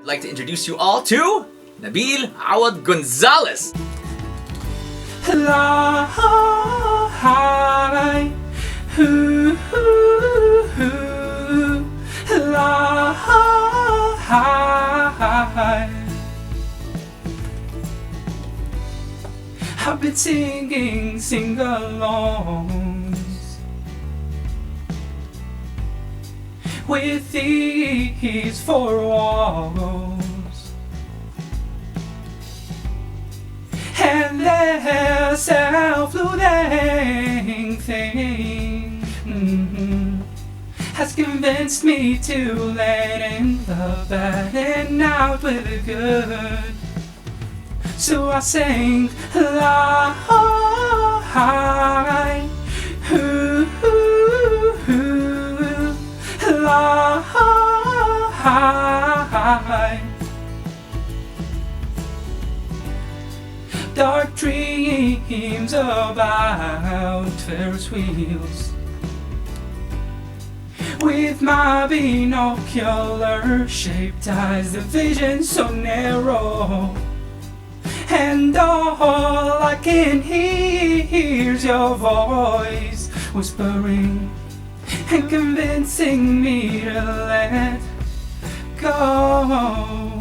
I'd like to introduce you all to Nabil Gonzalez. I've been singing sing-alongs with these four walls, and their self-loathing thing has convinced me to let in the bad and out with the good. So I sing la la dark dreams about Ferris wheels with my binocular shaped eyes, the vision so narrow, and all I can hear is your voice whispering and convincing me to let go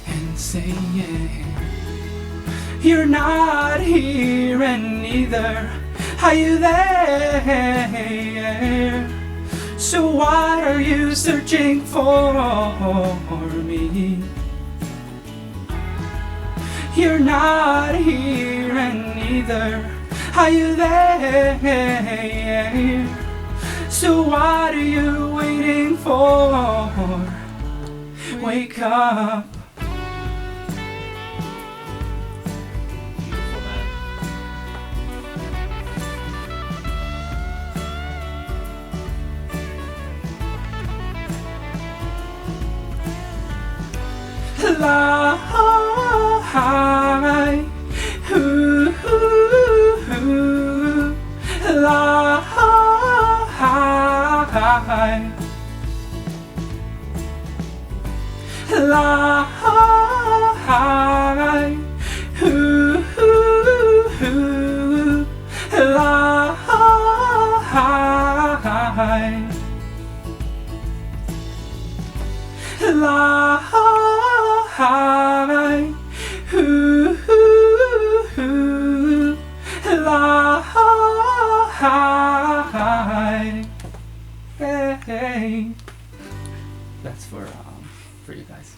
and say yeah. You're not here and neither are you there. So why are you searching for me? You're not here and neither are you there. So what are you waiting for? Wake up. La Hey. That's for you guys.